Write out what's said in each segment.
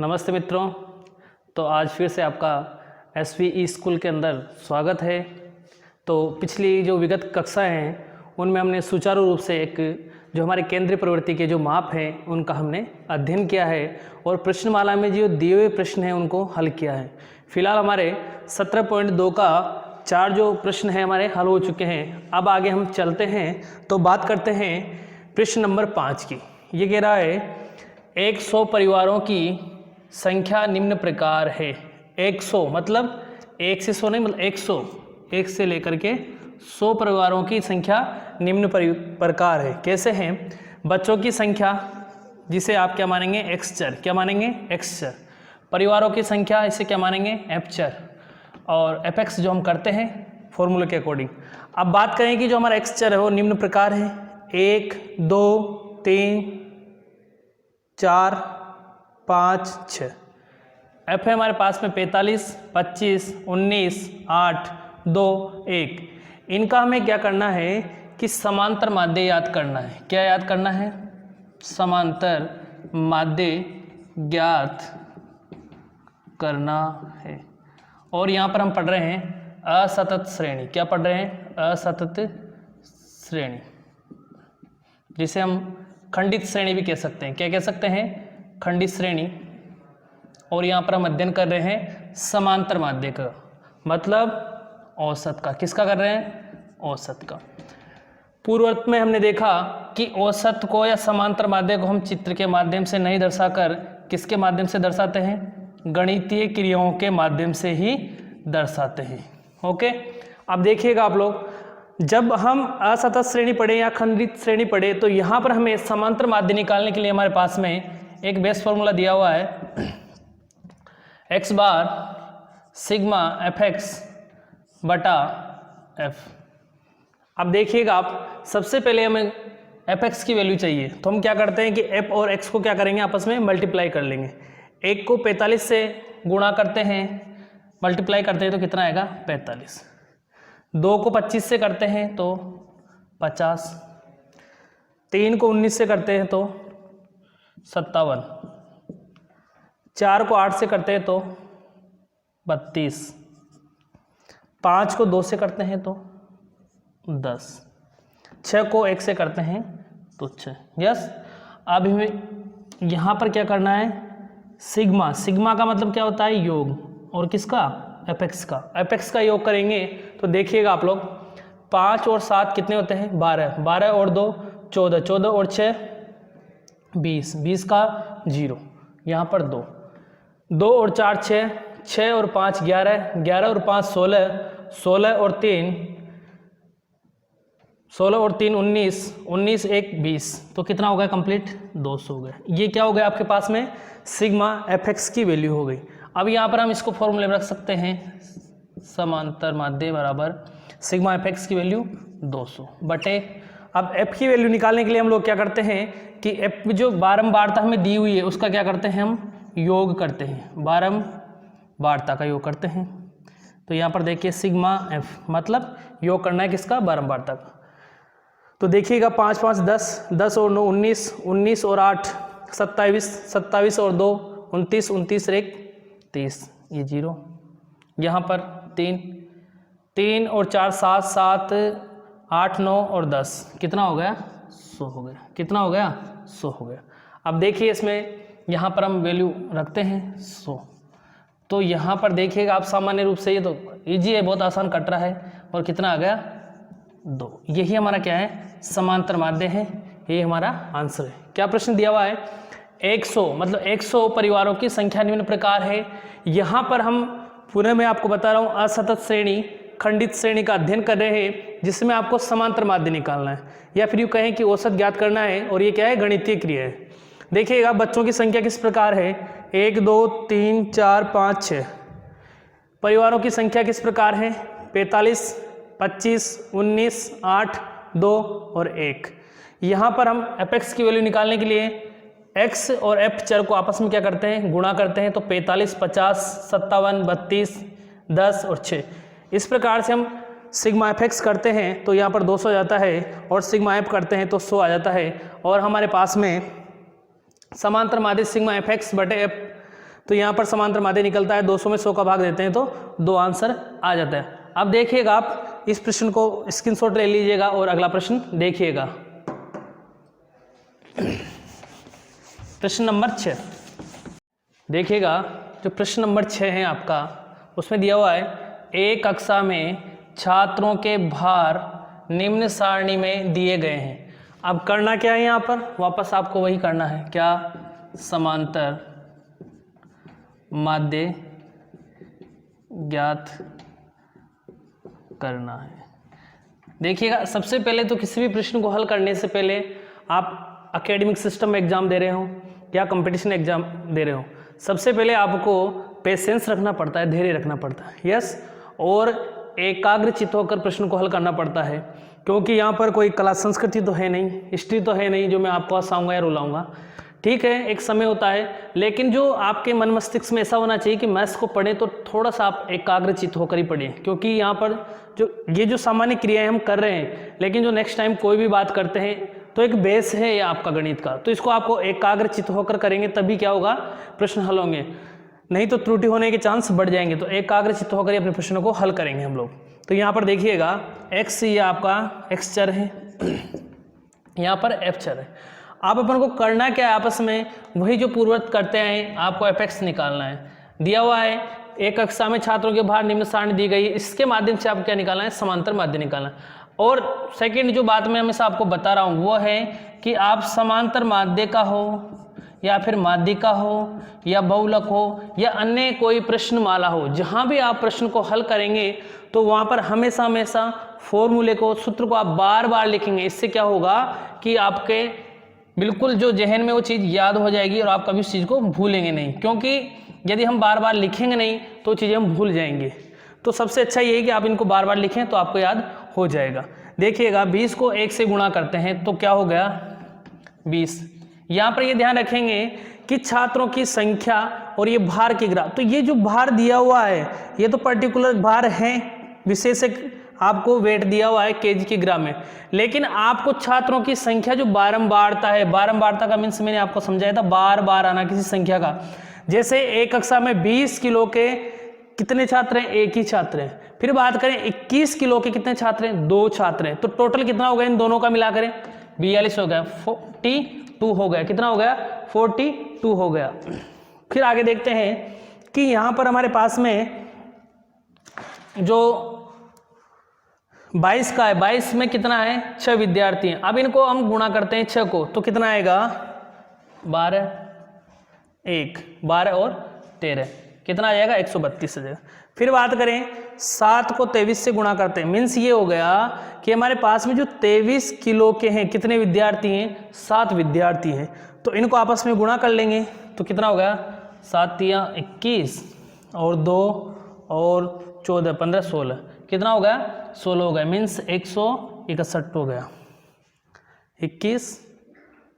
नमस्ते मित्रों। तो आज फिर से आपका SVE स्कूल के अंदर स्वागत है। तो पिछली जो विगत कक्षाएं हैं उनमें हमने सुचारू रूप से एक जो हमारे केंद्रीय प्रवृत्ति के जो माप हैं उनका हमने अध्ययन किया है और प्रश्नमाला में जो दिए हुए प्रश्न हैं उनको हल किया है। फिलहाल हमारे 17.2 का 4 जो प्रश्न हैं हमारे हल हो चुके हैं। अब आगे हम चलते हैं तो बात करते हैं प्रश्न नंबर 5 की। ये कह रहा है 100 परिवारों की संख्या निम्न प्रकार है। 100 मतलब 1 से 100 नहीं, मतलब 100, 1 से लेकर के 100 परिवारों की संख्या निम्न प्रकार है। कैसे हैं? बच्चों की संख्या जिसे आप क्या मानेंगे, एक्स चर। क्या मानेंगे? एक्स चर। परिवारों की संख्या इसे क्या मानेंगे, एफ चर। और एफ एक्स जो हम करते हैं फॉर्मूले के अकॉर्डिंग। अब बात करें कि जो हमारा एक्स चर है वो निम्न प्रकार है। 1, 2, 3, 4, 5, 6। एफ है हमारे पास में 45, 25, 19, 8, 2, 1। इनका हमें क्या करना है कि समांतर माध्य याद करना है। क्या याद करना है? समांतर माध्य ज्ञात करना है। और यहाँ पर हम पढ़ रहे हैं असतत श्रेणी। क्या पढ़ रहे हैं? असतत श्रेणी, जिसे हम खंडित श्रेणी भी कह सकते हैं। क्या कह सकते हैं? खंडित श्रेणी। और यहाँ पर हम अध्ययन कर रहे हैं समांतर माध्य का, मतलब औसत का। किसका कर रहे हैं? औसत का। पूर्ववर्त में हमने देखा कि औसत को या समांतर माध्य को हम चित्र के माध्यम से नहीं दर्शाकर किसके माध्यम से दर्शाते हैं? गणितीय क्रियाओं के माध्यम से ही दर्शाते हैं। ओके, अब देखिएगा आप लोग, जब हम असतत श्रेणी पढ़े या खंडित श्रेणी पढ़े तो यहाँ पर हमें समांतर माध्य निकालने के लिए हमारे पास में एक बेस फॉर्मूला दिया हुआ है, x bar sigma f x बटा एफ। अब देखिएगा आप, सबसे पहले हमें एफ एक्स की वैल्यू चाहिए तो हम क्या करते हैं कि एफ और एक्स को क्या करेंगे, आपस में मल्टीप्लाई कर लेंगे। 1 को 45 से गुणा करते हैं, मल्टीप्लाई करते हैं तो कितना आएगा? 45। 2 को 25 से करते हैं तो 50। 3 को 19 से करते हैं तो 57। 4 को 8 से करते हैं तो 32। 5 को 2 से करते हैं तो 10। 6 को 1 से करते हैं तो 6। यस, अब हमें यहाँ पर क्या करना है? सिग्मा। सिग्मा का मतलब क्या होता है? योग। और किसका? एपेक्स का। एपेक्स का योग करेंगे तो देखिएगा आप लोग, 5 और 7 कितने होते हैं? 12। 12 और 2 14। 14 और 6 20। 20 का 0, यहाँ पर 2। 2 और 4 6। 6 और 5 11। 11 और 5 16। 16 और 3 19। 19 1 20। तो कितना हो गया कंप्लीट? 200 हो गया। ये क्या हो गया आपके पास में? सिग्मा एफ एक्स की वैल्यू हो गई। अब यहाँ पर हम इसको फॉर्मूले में रख सकते हैं, समांतर माध्य बराबर सिग्मा एफ एक्स की वैल्यू 200 बटे। अब एफ की वैल्यू निकालने के लिए हम लोग क्या करते हैं कि एफ जो बारंबारता हमें दी हुई है उसका क्या करते हैं? हम योग करते हैं, बारंबारता का योग करते हैं। तो यहाँ पर देखिए सिग्मा एफ मतलब योग करना है किसका? बारंबारता का। तो देखिएगा 5 5 10, 10 और 9 19, 19 और 8 27, 27 और 2 29, 29 और 1 30। ये 0, यहाँ पर 3, 3 और 4 7, 7 8 9 और 10 कितना हो गया? 100 हो गया। कितना हो गया? 100 हो गया। अब देखिए इसमें यहाँ पर हम वैल्यू रखते हैं 100। तो यहाँ पर देखिएगा आप, सामान्य रूप से ये तो ईजी है, बहुत आसान कट रहा है। और कितना आ गया? 2। यही हमारा क्या है? समांतर माध्य है। ये हमारा आंसर है। क्या प्रश्न दिया हुआ है? 100 मतलब 100 परिवारों की संख्या निम्न प्रकार है। यहाँ पर हम पुनः मैं आपको बता रहा हूँ असतत श्रेणी खंडित श्रेणी का अध्ययन कर रहे हैं, जिसमें आपको समांतर माध्य निकालना है या फिर यूँ कहें कि औसत ज्ञात करना है। और ये क्या है? गणितीय क्रिया है। देखिएगा बच्चों की संख्या किस प्रकार है? 1 2 3 4 5 6। परिवारों की संख्या किस प्रकार है? 45 25 19 8 2 और 1। यहाँ पर हम एफ एक्स की वैल्यू निकालने के लिए एक्स और एफ चर को आपस में क्या करते हैं? गुणा करते हैं। तो 45 50 57 32 10 और 6। इस प्रकार से हम सिग्मा एफ एक्स करते हैं तो यहाँ पर 200 आ जाता है, और सिग्मा एफ करते हैं तो 100 आ जाता है। और हमारे पास में समांतर माध्य सिग्मा एफ एक्स बटे एफ तो यहाँ पर समांतर माध्य निकलता है, 200 में 100 का भाग देते हैं तो 2 आंसर आ जाता है। अब देखिएगा आप इस प्रश्न को स्क्रीनशॉट ले लीजिएगा और अगला प्रश्न देखिएगा। प्रश्न नंबर 6 देखिएगा, जो प्रश्न नंबर 6 है आपका, उसमें दिया हुआ है एक कक्षा में छात्रों के भार निम्न सारणी में दिए गए हैं। अब करना क्या है यहाँ पर, वापस आपको वही करना है, क्या, समांतर माध्य ज्ञात करना है। देखिएगा, सबसे पहले तो किसी भी प्रश्न को हल करने से पहले आप एकेडमिक सिस्टम में एग्जाम दे रहे हो या कंपटीशन एग्जाम दे रहे हो, सबसे पहले आपको पेशेंस रखना पड़ता है, धैर्य रखना पड़ता है, यस, और एकाग्रचित्त होकर प्रश्न को हल करना पड़ता है, क्योंकि यहाँ पर कोई कला संस्कृति तो है नहीं, हिस्ट्री तो है नहीं जो मैं आपको हंसाऊंगा या रुलाऊंगा। ठीक है, एक समय होता है, लेकिन जो आपके मन मस्तिष्क में ऐसा होना चाहिए कि मैथ्स को पढ़ें तो थोड़ा सा आप एकाग्रचित्त होकर ही पढ़ें, क्योंकि यहाँ पर जो सामान्य क्रियाएं हम कर रहे हैं, लेकिन जो नेक्स्ट टाइम कोई भी बात करते हैं तो एक बेस है ये आपका गणित का, तो इसको आपको एकाग्रचित्त होकर करेंगे तभी क्या होगा, प्रश्न हल होंगे, नहीं तो त्रुटि होने के चांस बढ़ जाएंगे। तो एकाग्रचित्त होकर अपने प्रश्नों को हल करेंगे हम लोग। तो यहाँ पर देखिएगा x ये आपका x चर है, यहाँ पर f चर है। आप अपन को करना क्या है, आपस में वही जो पूर्ववत करते हैं, आपको fx निकालना है। दिया हुआ है एक कक्षा में छात्रों के भार निम्न सारणी दी गई है, इसके माध्यम से आपको क्या निकालना है, समांतर माध्य निकालना है। और सेकंड जो बात मैं हमेशा आपको बता रहा हूँ वो है कि आप समांतर माध्य का हो या फिर माध्यिका हो या बहुलक हो या अन्य कोई प्रश्नमाला हो, जहाँ भी आप प्रश्न को हल करेंगे तो वहाँ पर हमेशा हमेशा फॉर्मूले को, सूत्र को आप बार बार लिखेंगे। इससे क्या होगा कि आपके बिल्कुल जो जहन में वो चीज़ याद हो जाएगी और आप कभी उस चीज़ को भूलेंगे नहीं, क्योंकि यदि हम बार बार लिखेंगे नहीं तो चीज़ें हम भूल जाएंगे। तो सबसे अच्छा ये है कि आप इनको बार बार लिखें तो आपको याद हो जाएगा। देखिएगा 20 को 1 से गुणा करते हैं तो क्या हो गया, 20। यहाँ पर ये ध्यान रखेंगे कि छात्रों की संख्या और ये भार की ग्राफ, तो ये जो भार दिया हुआ है ये तो पर्टिकुलर भार है, विशेष आपको वेट दिया हुआ है केजी की ग्राम में, लेकिन आपको छात्रों की संख्या जो बारंबारता है, बारंबारता का मीन्स मैंने आपको समझाया था बार बार आना किसी संख्या का। जैसे एक कक्षा में 20 किलो के कितने छात्र हैं, एक ही छात्र हैं। फिर बात करें 21 किलो के कितने छात्र हैं, 2 छात्र हैं, तो टोटल कितना हो गया इन दोनों का मिला करें, 42 हो गया, 42 हो गया, कितना हो गया, 42 हो गया। फिर आगे देखते हैं कि यहाँ पर हमारे पास में जो 22 का है, 22 में कितना है, 6 विद्यार्थी हैं। अब इनको हम गुणा करते हैं 6 को, तो कितना आएगा, 12, 1, 12 और 13, कितना आ जाएगा, 132 आ जाएगा। फिर बात करें 7 को 23 से गुणा करते हैं, मीन्स ये हो गया कि हमारे पास में जो 23 किलो के हैं कितने विद्यार्थी हैं, 7 विद्यार्थी हैं। तो इनको आपस में गुणा कर लेंगे तो कितना हो गया, 7 तिया 21 और 2 और 14 15 16, कितना हो गया, 16 हो गया, मीन्स 161 हो गया। 21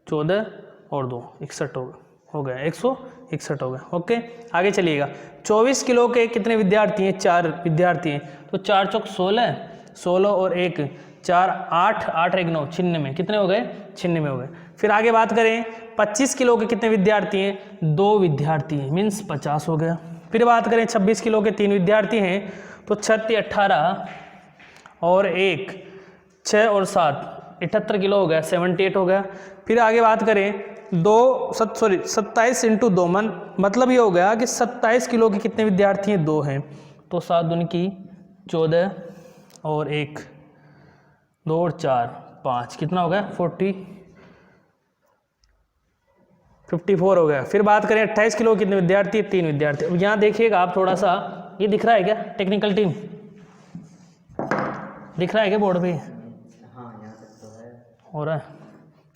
14 और 2 61 हो गया, 161 हो गया। ओके, आगे चलिएगा। 24 किलो के कितने विद्यार्थी हैं, 4 विद्यार्थी हैं, तो 4 चौक 16, 16 और 1 4 8 8 1 9 96, कितने हो गए, 96 हो गए। फिर आगे बात करें 25 किलो के कितने विद्यार्थी हैं, 2 विद्यार्थी हैं, मीन्स 50 हो गया। फिर बात करें 26 किलो के 3 विद्यार्थी हैं, तो 36 18 और 1 6 और 7 78 किलो हो गया, 78 हो गया। फिर आगे बात करें 27 इंटू 2 मतलब ये हो गया कि 27 किलो के कितने विद्यार्थी हैं, 2 हैं, तो 7 दूनी की 14 और 1 2 और 4 5, कितना हो गया, 54 हो गया। फिर बात करें 28 किलो कितने विद्यार्थी, 3 विद्यार्थी। अब यहाँ देखिएगा आप थोड़ा सा, ये दिख रहा है क्या, टेक्निकल टीम दिख रहा है क्या बोर्ड पे, हाँ यहाँ तक तो है, हो रहा है,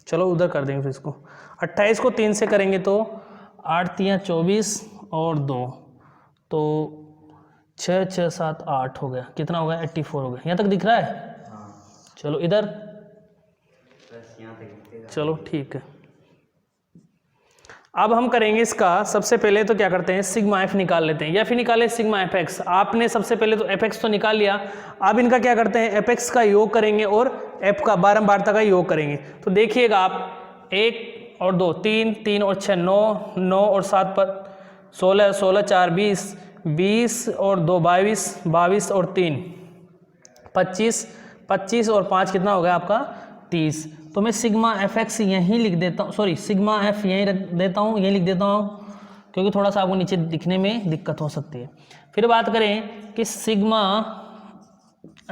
चलो उधर कर देंगे। फिर इसको 28 को 3 से करेंगे तो 8 तिया 24 और 2, तो 6 6 7 8 हो गया, कितना हो गया, 84 हो गया। यहाँ तक दिख रहा है, हाँ चलो इधर, बस यहाँ तक दिखेगा। चलो ठीक है। अब हम करेंगे इसका, सबसे पहले तो क्या करते हैं, सिग्मा एफ निकाल लेते हैं, या फिर निकाले सिग्मा एफ एक्स। आपने सबसे पहले तो एफ एक्स तो निकाल लिया, अब इनका क्या करते हैं, एफ एक्स का योग करेंगे और एफ का बारंबारता का योग करेंगे। तो देखिएगा आप 1 और 2 3 3 और 6 9 9 और 7 पर 16, 16 4 20, 20 और 2 22, 22 और 3 25, 25 और 5 कितना हो गया आपका 30। तो मैं सिग्मा एफ एक्स यहीं लिख देता हूँ, सॉरी सिग्मा एफ यहीं रख देता हूँ, यहीं लिख देता हूँ, क्योंकि थोड़ा सा आपको नीचे दिखने में दिक्कत हो सकती है। फिर बात करें कि सिग्मा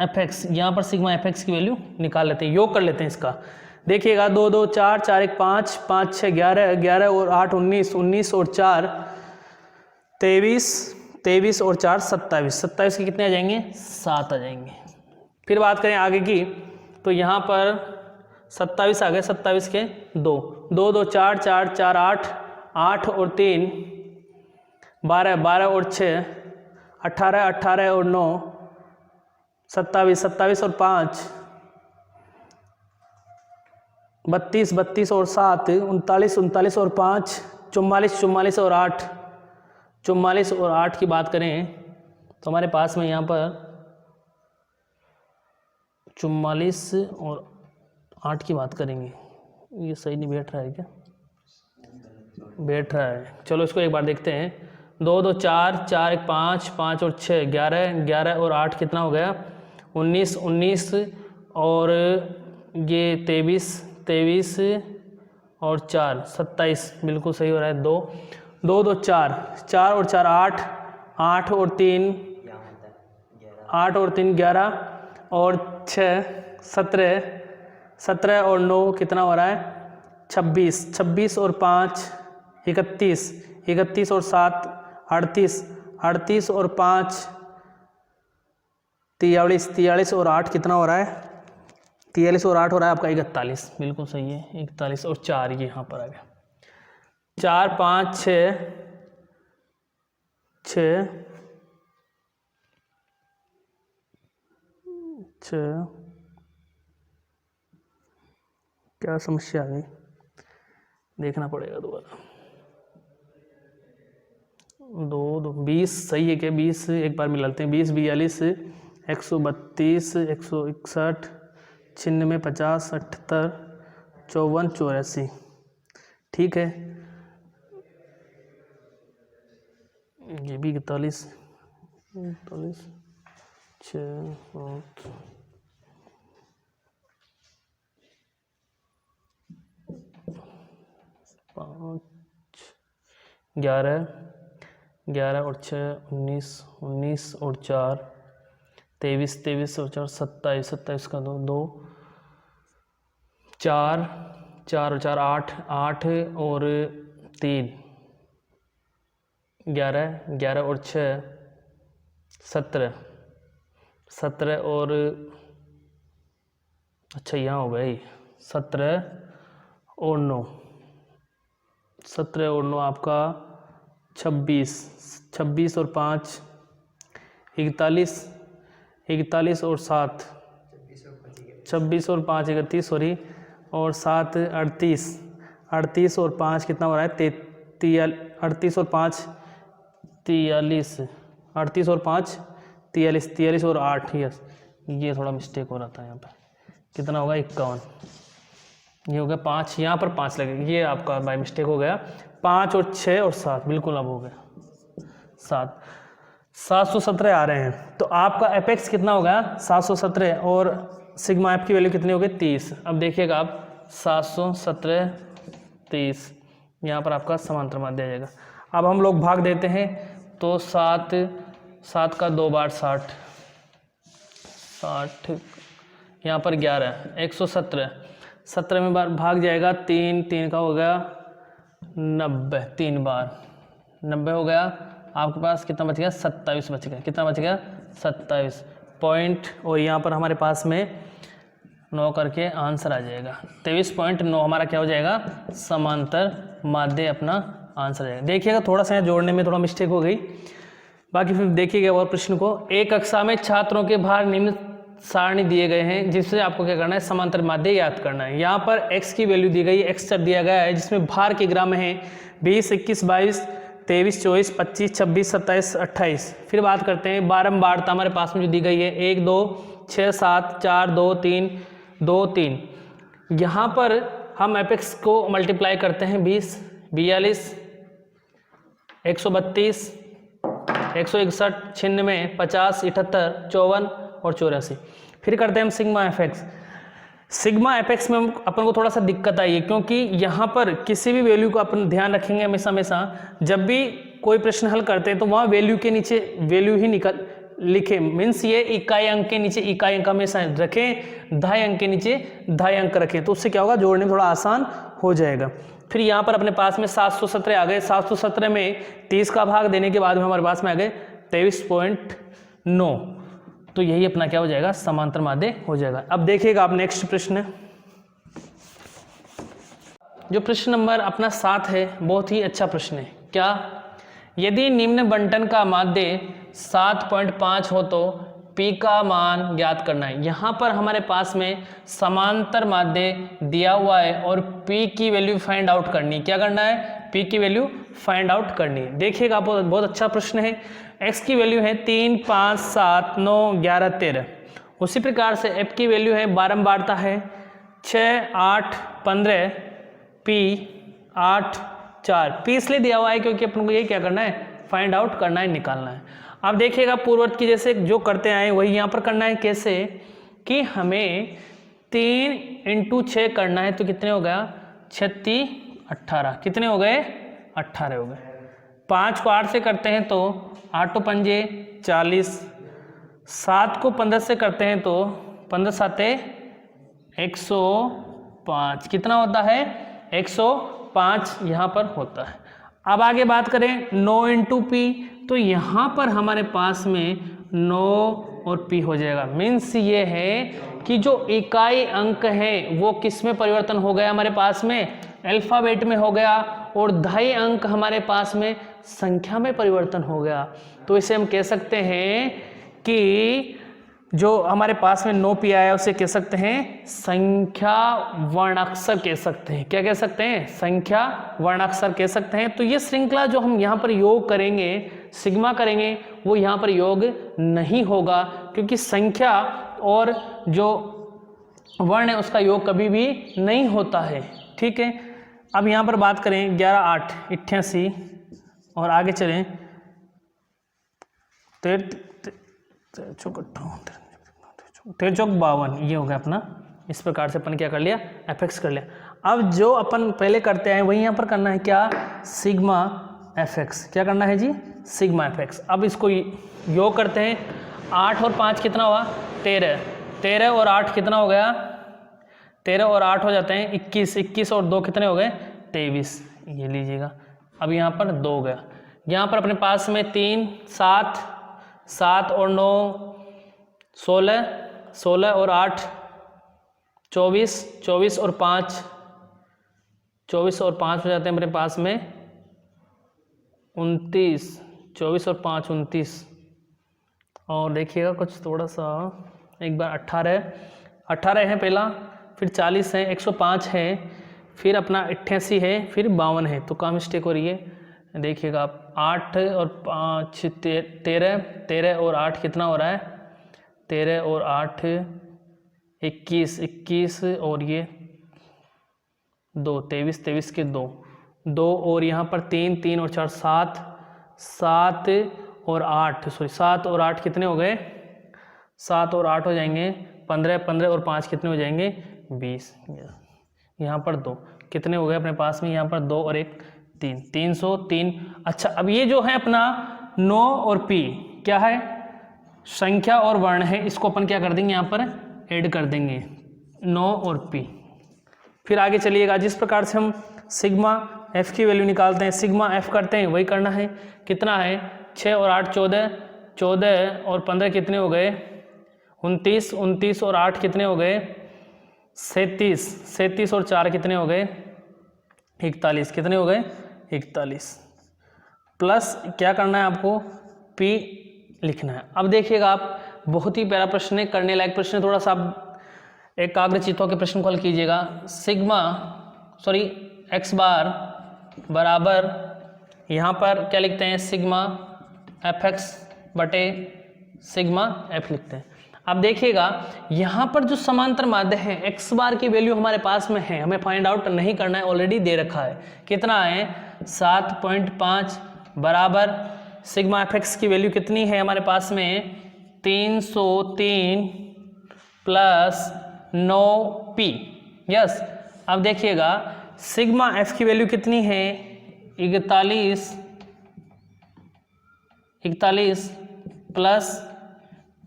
एफ एक्स, यहाँ पर सिग्मा एफ एक्स की वैल्यू निकाल लेते हैं, योग कर लेते हैं इसका। देखिएगा 2 2 4 4 1 5 5 6 11 11 और 8 19 19 और 4 23 23 और 4 27 27 के कितने आ जाएंगे 7 आ जाएंगे। फिर बात करें आगे की, तो यहाँ पर 27 आ गए, 27 के 2 2 2 4 4 4 8 8 और 3 12 12 और 6 18 18 और 9 27 27 और 5 32 32 और 7 39 39 और 5 44 44 और 8 44 और 8 की बात करें तो हमारे पास में यहाँ पर 44 और 8 की बात करेंगे। ये सही नहीं बैठ रहा है क्या? बैठ रहा है, चलो इसको एक बार देखते हैं। 2 2 4 4 1 5 5 और 6 11 11 और 8 कितना हो गया 19 19 और ये 23 23 और 4 27 बिल्कुल सही हो रहा है। 2 2 2 4 4 और 4 8 8 और 3 8 और 3 11 और 6 17 17 और 9 कितना हो रहा है 26 26 और 5 31 31 और 7 38 38 और 5 43 43 और 8 कितना हो रहा है 43 और 8 हो रहा है आपका 41 बिल्कुल सही है 41 और 4 ये यहाँ पर आ गया 4 5 6 6 6 क्या समस्या आ गई देखना पड़ेगा दोबारा। 2 2 20 सही है क्या 20 एक बार मिलाते हैं 20 42 132 161 96 50 78 54 84 ठीक है। ये भी 41 41 6 7 5 11 11 और 6 19 19 और 4 23 23 और 4 27 27 का 2 2 4 4 और 4 8 8 और 3 11 11 और 6 17 17 और अच्छा यहाँ हो गई 17 और 9 17 और 9 आपका 26 26 और 5 41 41 और 7 26 और 5 31 सॉरी और 7 38 38 और 5 कितना हो रहा है 38 और 5 43 38 और 5 43 43 और 8 यस ये थोड़ा मिस्टेक हो रहा था यहाँ पर कितना होगा 51 ये हो गया 5 यहाँ पर 5 लगेगा ये आपका बाय मिस्टेक हो गया 5 और 6 और 7 बिल्कुल अब हो गया 717 आ रहे हैं तो आपका एपेक्स कितना हो गया 717 और सिग्मा एफ की वैल्यू कितनी हो गई 30। अब देखिएगा आप 717 30 यहाँ पर आपका समांतर माध्य आ जाएगा। अब हम लोग भाग देते हैं तो 7 7 का 2 बार 60 60 यहाँ पर 11 117 17 में बार भाग जाएगा 3 3 का हो गया 90 3 बार 90 हो गया आपके पास कितना बच गया 27 बच गया कितना बच गया 27 पॉइंट और यहाँ पर हमारे पास में 9 करके आंसर आ जाएगा 23.9 हमारा क्या हो जाएगा समांतर माध्य अपना आंसर आ जाएगा। देखिएगा थोड़ा सा यहाँ जोड़ने में थोड़ा मिस्टेक हो गई बाकी फिर देखिएगा और प्रश्न को एक कक्षा में छात्रों के भार निम्न सारणी दिए गए हैं जिससे आपको क्या करना है समांतर माध्य याद करना है। यहाँ पर x की वैल्यू दी गई है x चर दिया गया है जिसमें भार के ग्राम है 20 21 22 23 24 25 26 27 28। फिर बात करते हैं बारंबारता हमारे पास में जो दी गई है 1 2 6 7 4 2 3 2 3। यहाँ पर हम एपेक्स को मल्टीप्लाई करते हैं 20 42 132, 161, 96, 50, 78, 54 और 84। फिर करते हैं हम sigma f x. Sigma f x में अपन को थोड़ा सा दिक्कत आई है, क्योंकि यहाँ पर किसी भी वैल्यू को अपन ध्यान रखेंगे हमेशा हमेशा, जब भी कोई प्रश्न हल करते हैं तो वहाँ वैल्यू के नीचे वैल्यू ही निकल लिखे, मीन्स ये इकाई अंक के नीचे इकाई अंक हमेशा रखें, दहाई अंक के नीचे दहाई अंक रखें, तो उससे क्या होगा, जोड़ने में थोड़ा आसान हो जाएगा। फिर यहाँ पर अपने पास में 717 आ गए। 717 में 30 का भाग देने के बाद में हमारे पास में आ गए 23.9, तो यही अपना क्या हो जाएगा, समांतर माध्य हो जाएगा। अब देखिएगा आप नेक्स्ट प्रश्न, जो प्रश्न नंबर अपना 7 है, बहुत ही अच्छा प्रश्न है। क्या, यदि निम्न बंटन का माध्य 7.5 हो तो P का मान ज्ञात करना है। यहाँ पर हमारे पास में समांतर माध्य दिया हुआ है और P की वैल्यू फाइंड आउट करनी। क्या करना है, P की वैल्यू फाइंड आउट करनी है। देखिएगा बहुत अच्छा प्रश्न है। X की वैल्यू है 3, 5, 7, 9, 11, 13। उसी प्रकार से F की वैल्यू है, बारंबारता है 6, 8, 15, P 8, 4। P इसलिए दिया हुआ है क्योंकि अपन को ये क्या करना है, फाइंड आउट करना है, निकालना है। अब देखिएगा पूर्ववर्त की जैसे जो करते आए वही यहाँ पर करना है। कैसे कि हमें 3 × 6 करना है, तो कितने हो गया, 36, 18, कितने हो गए, 18 हो गए। 5 को 8 से करते हैं तो 8 पंजे 40, 7 को 15 से करते हैं तो 15 साते 105, कितना होता है, 105 यहाँ पर होता है। अब आगे बात करें 9 × P, तो यहाँ पर हमारे पास में 9 और P हो जाएगा। मीन्स ये है कि जो इकाई अंक है वो किस में परिवर्तन हो गया, हमारे पास में अल्फाबेट में हो गया, और दहाई अंक हमारे पास में संख्या में परिवर्तन हो गया। तो इसे हम कह सकते हैं कि जो हमारे पास में 9P आया उसे कह सकते हैं संख्या वर्णाक्षर कह सकते हैं। क्या कह सकते हैं, संख्या वर्णाक्षर कह सकते हैं। तो ये श्रृंखला जो हम यहाँ पर योग करेंगे, सिग्मा करेंगे, वो यहाँ पर योग नहीं होगा, क्योंकि संख्या और जो वर्ण है उसका योग कभी भी नहीं होता है। ठीक है, अब यहाँ पर बात करें 11, 8, 88 और आगे चलें 53, ये हो गया अपना। इस प्रकार से अपन क्या कर लिया, एफ कर लिया। अब जो अपन पहले करते हैं वही यहाँ पर करना है, क्या, सिग्मा एफ एक्स। क्या करना है जी, सिग्मा एफ एक्स। अब इसको योग करते हैं, 8 और 5 कितना हुआ, 13, 13 और 8 कितना हो गया, 13 और 8 हो जाते हैं 21, 21 और 2 कितने हो गए, 23, ये लीजिएगा। अब यहाँ पर 2 हो गया। यहाँ पर अपने पास में 3, 7, 7 और 9 16, 16 और 8 24, 24 और 5 24 और 5 हो जाते हैं मेरे पास में 29, 24 और 5 29। और देखिएगा कुछ थोड़ा सा, एक बार 18 है पहला, फिर 40 है, 105 है, फिर अपना 88 है, फिर 52 है। तो कहाँ मिस्टेक हो रही है, देखिएगा आप, 8 और 5 13, 13 और 8 कितना हो रहा है, 13 और 8 21, 21 और ये 2 23, 23 के 2 और यहाँ पर 3, 3 और 4 7, 7 और 8 सॉरी 7 और 8 कितने हो गए, 7 और 8 हो जाएंगे 15, 15 और 5 कितने हो जाएंगे 20। यहाँ पर 2 कितने हो गए अपने पास में, यहाँ पर 2 और 1 3, 303। अच्छा, अब ये जो है अपना 9 और P क्या है, संख्या और वर्ण है, इसको अपन क्या कर देंगे, यहाँ पर ऐड कर देंगे 9 और P। फिर आगे चलिएगा, जिस प्रकार से हम सिग्मा F की वैल्यू निकालते हैं, सिग्मा F करते हैं, वही करना है। कितना है, 6 और 8 14, 14 और 15 कितने हो गए 29, 29 और 8 कितने हो गए 37, 37 और 4 कितने हो गए 41, कितने हो गए 41। प्लस क्या करना है आपको, P लिखना है। अब देखिएगा आप, बहुत ही प्यारा प्रश्न है, करने लायक प्रश्न है, थोड़ा सा आप एकाग्रचित्त होकर प्रश्न को हल कीजिएगा। x बार बराबर, यहाँ पर क्या लिखते हैं, सिग्मा एफ एक्स बटे सिग्मा एफ लिखते हैं। अब देखिएगा यहाँ पर जो समांतर माध्य है, x बार की वैल्यू हमारे पास में है, हमें फाइंड आउट नहीं करना है, ऑलरेडी दे रखा है। कितना है 7.5 बराबर सिग्मा एफ एक्स की वैल्यू कितनी है हमारे पास में 303 प्लस 9p। यस, अब देखिएगा सिग्मा एफ की वैल्यू कितनी है 41 प्लस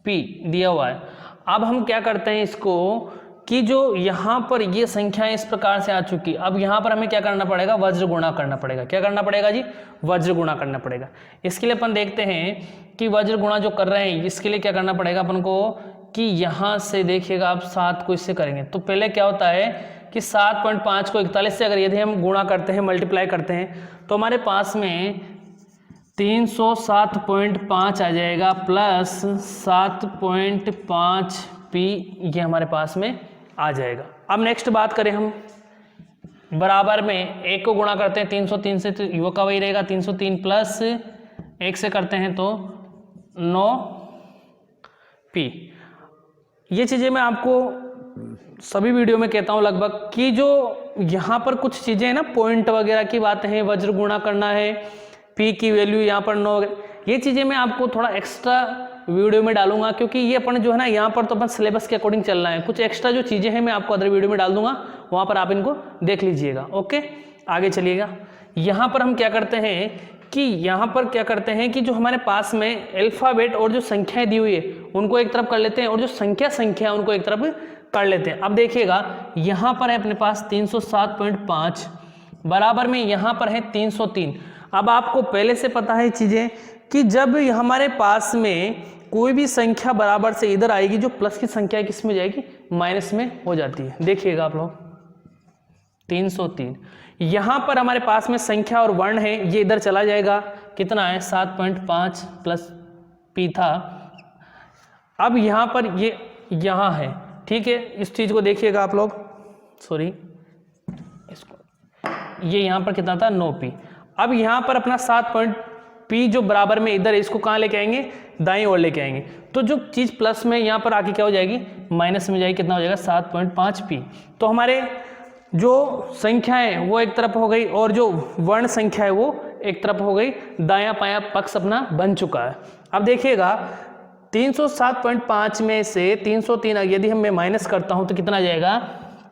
p दिया हुआ है। अब हम क्या करते हैं इसको कि जो यहाँ पर ये संख्याएं इस प्रकार से आ चुकी, अब यहाँ पर हमें क्या करना पड़ेगा, वज्र गुणा करना पड़ेगा। क्या करना पड़ेगा जी, वज्र गुणा करना पड़ेगा। इसके लिए अपन देखते हैं कि वज्र गुणा जो कर रहे हैं इसके लिए क्या करना पड़ेगा अपन को कि यहाँ से देखिएगा आप 7 को इससे करेंगे तो पहले क्या होता है कि 7.5 को 41 से अगर यदि हम गुणा करते हैं, मल्टीप्लाई करते हैं तो हमारे पास में 307.5 आ जाएगा प्लस 7.5p ये हमारे पास में आ जाएगा। अब नेक्स्ट बात करें हम, बराबर में 1 को गुणा करते हैं 303 से तो युवा का वही रहेगा 303 प्लस 1 से करते हैं तो 9p। ये चीज़ें मैं आपको सभी वीडियो में कहता हूँ लगभग कि जो यहाँ पर कुछ चीज़ें हैं ना, पॉइंट वगैरह की बातें हैं, वज्र गुणा करना है, p की वैल्यू यहाँ पर 9, ये चीज़ें मैं आपको थोड़ा एक्स्ट्रा वीडियो में डालूंगा क्योंकि ये अपन जो है ना यहाँ पर तो अपन सिलेबस के अकॉर्डिंग चलना है। कुछ एक्स्ट्रा जो चीज़ें हैं मैं आपको अदर वीडियो में डाल दूंगा, वहाँ पर आप इनको देख लीजिएगा। ओके, आगे चलिएगा। यहाँ पर हम क्या करते हैं कि यहाँ पर क्या करते हैं कि जो हमारे पास में अल्फ़ाबेट और जो संख्याएं दी हुई है उनको एक तरफ कर लेते हैं और जो संख्या उनको एक तरफ कर लेते हैं। अब देखिएगा यहाँ पर है अपने पास 307.5 बराबर में यहाँ पर है 303। अब आपको पहले से पता है चीज़ें कि जब हमारे पास में कोई भी संख्या बराबर से इधर आएगी, जो प्लस की संख्या किस में जाएगी, माइनस में हो जाती है। देखिएगा आप लोग 303, यहाँ पर हमारे पास में संख्या और वर्ण है, ये इधर चला जाएगा, कितना है 7.5 प्लस p था। अब यहाँ पर ये यहाँ है, ठीक है, इस चीज़ को देखिएगा आप लोग, सॉरी इसको, ये यहाँ पर कितना था 9p। अब यहाँ पर अपना 7p जो बराबर में इधर है, इसको कहाँ लेके आएंगे, दाईं ओर लेके आएंगे, तो जो चीज़ प्लस में यहाँ पर आके क्या हो जाएगी, माइनस में जाएगी, कितना हो जाएगा 7.5p। तो हमारे जो संख्या है वो एक तरफ हो गई और जो वर्ण संख्या है वो एक तरफ हो गई, दायां पाया पक्ष अपना बन चुका है। अब देखिएगा 307.5 में से 303 यदि हम मैं माइनस करता हूँ तो कितना आ जाएगा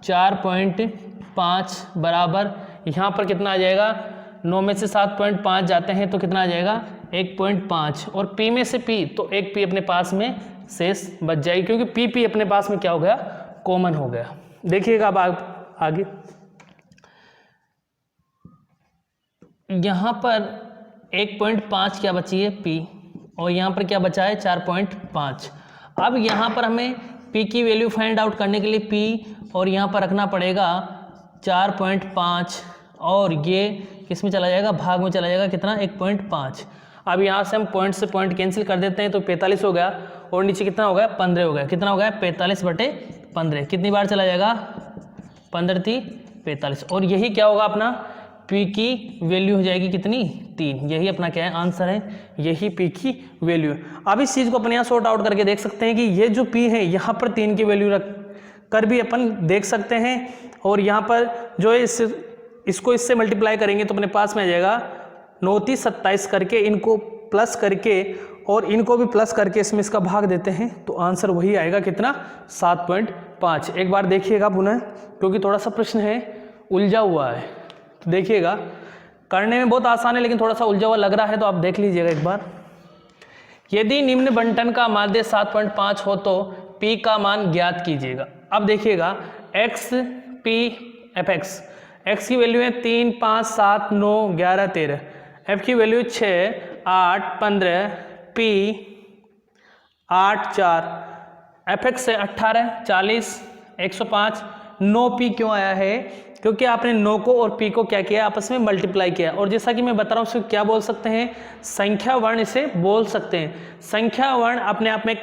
4.5 बराबर यहाँ पर कितना आ जाएगा, 9 में से 7.5 जाते हैं तो कितना आ जाएगा 1.5 और p में से p तो एक p अपने पास में शेष बच जाएगी क्योंकि p अपने पास में क्या हो गया, कॉमन हो गया। देखिएगा अब आप आगे यहाँ पर 1.5 क्या बची है p और यहाँ पर क्या बचा है 4.5। अब यहाँ पर हमें p की वैल्यू फाइंड आउट करने के लिए p और यहाँ पर रखना पड़ेगा 4.5 और ये किस में चला जाएगा, भाग में चला जाएगा, कितना 1.5। अब यहाँ से हम पॉइंट से पॉइंट कैंसिल कर देते हैं तो 45 हो गया और नीचे कितना हो गया 15 हो गया, कितना हो गया 45/15। कितनी बार चला जाएगा 15×3 = 45 और यही क्या होगा अपना p की वैल्यू हो जाएगी कितनी 3। यही अपना क्या है आंसर है, यही p की वैल्यू है। अब इस चीज़ को अपन यहाँ सॉर्ट आउट करके देख सकते हैं कि ये जो p है यहाँ पर 3 की वैल्यू रख कर भी अपन देख सकते हैं और यहाँ पर जो है इसको इससे मल्टीप्लाई करेंगे तो अपने पास में आ जाएगा 9×3 = 27 करके इनको प्लस करके और इनको भी प्लस करके इसमें इसका भाग देते हैं तो आंसर वही आएगा, कितना 7.5। एक बार देखिएगा पुनः क्योंकि थोड़ा सा प्रश्न है उलझा हुआ है, तो देखिएगा करने में बहुत आसान है लेकिन थोड़ा सा उलझा हुआ लग रहा है तो आप देख लीजिएगा एक बार। यदि निम्न बंटन का माध्य 7.5 हो तो p का मान ज्ञात कीजिएगा। अब देखिएगा x p f x की वैल्यू है 3 5 7 9 11 13, f की वैल्यू 6 8 15, p 8 4, fx है 18 40 105। 9p क्यों आया है, क्योंकि आपने 9 को और p को क्या किया, आपस में मल्टीप्लाई किया। और जैसा कि मैं बता रहा हूँ उसको क्या बोल सकते हैं, संख्या वर्ण इसे बोल सकते हैं। संख्या वर्ण अपने आप में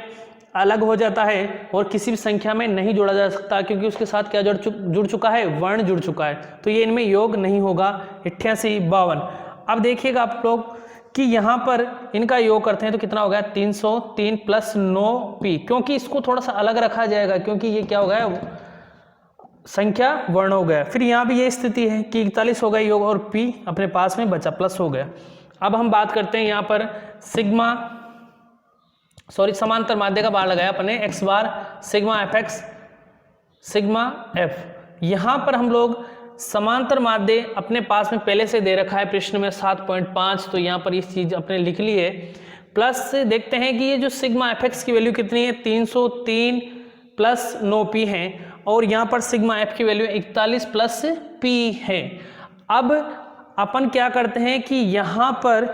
अलग हो जाता है और किसी भी संख्या में नहीं जोड़ा जा सकता क्योंकि उसके साथ क्या जुड़ चुका है, वर्ण जुड़ चुका है, तो ये इनमें योग नहीं होगा। 88 52। अब देखिएगा आप लोग कि यहाँ पर इनका योग करते हैं तो कितना हो गया 303 + 9p, क्योंकि इसको थोड़ा सा अलग रखा जाएगा क्योंकि ये क्या हो गया, संख्या वर्ण हो गया। फिर यहाँ भी ये स्थिति है कि 41 हो गया योग और p अपने पास में बचा, प्लस हो गया। अब हम बात करते हैं यहाँ पर समांतर माध्य का बार लगाया अपने x bar sigma f x sigma f. यहाँ पर हम लोग समांतर माध्य अपने पास में पहले से दे रखा है प्रश्न में 7.5, तो यहाँ पर इस चीज अपने लिख ली है। प्लस से देखते हैं कि ये जो सिग्मा एफ एक्स की वैल्यू कितनी है 303 प्लस 9p है, और यहाँ पर सिग्मा एफ की वैल्यू 41 प्लस p है। अब अपन क्या करते हैं कि यहाँ पर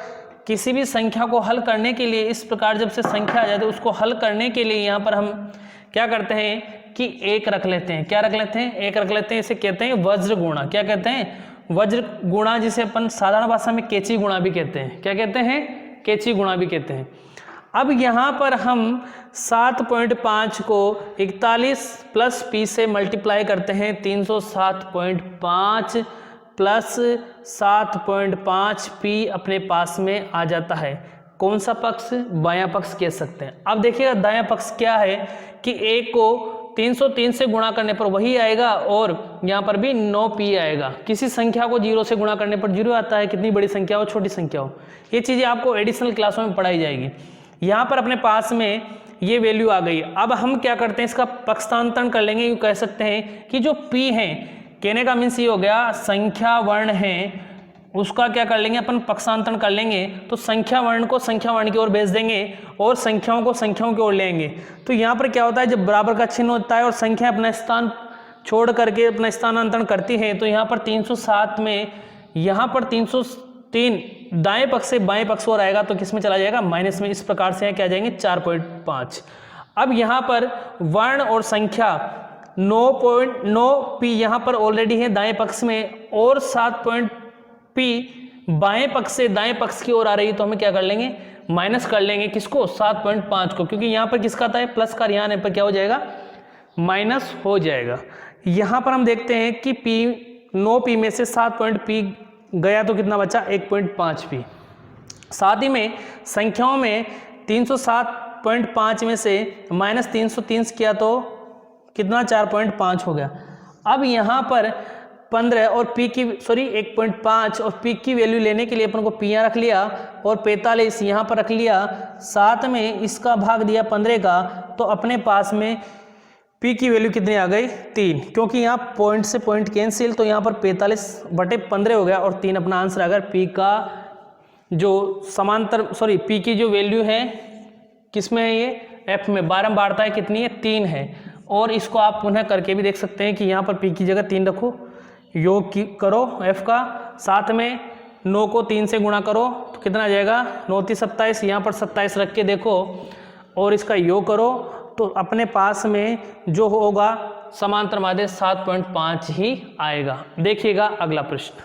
किसी भी संख्या को हल करने के लिए इस प्रकार जब से संख्या आ जाए तो उसको हल करने के लिए यहाँ पर हम क्या करते हैं कि एक रख लेते हैं। क्या रख लेते हैं? एक रख लेते हैं। इसे कहते हैं वज्र गुणा। क्या कहते हैं? वज्र गुणा, जिसे अपन साधारण भाषा में केची गुणा भी कहते हैं। क्या कहते हैं? केची गुणा भी कहते हैं। अब यहाँ पर हम 7.5 को 41 प्लस p से मल्टीप्लाई करते हैं। 307.5 प्लस 7.5p अपने पास में आ जाता है। कौन सा पक्ष? बायां पक्ष कह सकते हैं। अब देखिएगा दायां पक्ष क्या है कि a को 303 से गुणा करने पर वही आएगा और यहाँ पर भी 9p आएगा। किसी संख्या को 0 से गुणा करने पर 0 आता है, कितनी बड़ी संख्या हो छोटी संख्या हो। ये चीज़ें आपको एडिशनल क्लासों में पढ़ाई जाएगी। यहाँ पर अपने पास में ये वैल्यू आ गई। अब हम क्या करते हैं, इसका पक्षांतरण कर लेंगे। यूँ कह सकते हैं कि जो p है, कहने का मीन्स ये हो गया संख्या वर्ण है उसका क्या कर लेंगे अपन, पक्षांतरण कर लेंगे। तो संख्या वर्ण को संख्या वर्ण की ओर भेज देंगे और संख्याओं को संख्याओं की ओर लेंगे। तो यहाँ पर क्या होता है, जब बराबर का चिन्ह होता है और संख्या अपना स्थान छोड़ करके अपना स्थानांतरण करती है, तो यहाँ पर 307 में यहाँ पर 303 दाएं पक्ष से बाएं पक्ष और आएगा तो किस में चला जाएगा, माइनस में। इस प्रकार से क्या आ जाएंगे 4.5। अब यहाँ पर वर्ण और संख्या 9.9p यहाँ पर ऑलरेडी है दाएं पक्ष में, और 7.p बाएं पक्ष से दाएं पक्ष की ओर आ रही है, तो हमें क्या कर लेंगे, माइनस कर लेंगे। किसको? 7.5 को, क्योंकि यहाँ पर किसका था प्लस का, यहाँ पर क्या हो जाएगा, माइनस हो जाएगा। यहाँ पर हम देखते हैं कि p 9p में से 7.p गया तो कितना बचा, 1.5p। साथ ही में संख्याओं में 307.5 में से माइनस 303 किया तो कितना, 4.5 हो गया। अब यहाँ पर 15 और p की 1.5 और p की वैल्यू लेने के लिए अपन को p यहाँ रख लिया और 45 यहाँ पर रख लिया। साथ में इसका भाग दिया 15 का, तो अपने पास में p की वैल्यू कितनी आ गई, 3। क्योंकि यहाँ पॉइंट से पॉइंट कैंसिल, तो यहाँ पर 45/15 हो गया और 3 अपना आंसर। अगर p का जो p की जो वैल्यू है किसमें है, ये f में बारंबारता है कितनी है, 3 है। और इसको आप पुनः करके भी देख सकते हैं कि यहाँ पर p की जगह 3 रखो, योग करो f का, साथ में 9 को 3 से गुणा करो तो कितना आ जाएगा, 9 3 27। यहाँ पर 27 रख के देखो और इसका योग करो तो अपने पास में जो होगा समांतर माध्य 7.5 ही आएगा। देखिएगा अगला प्रश्न।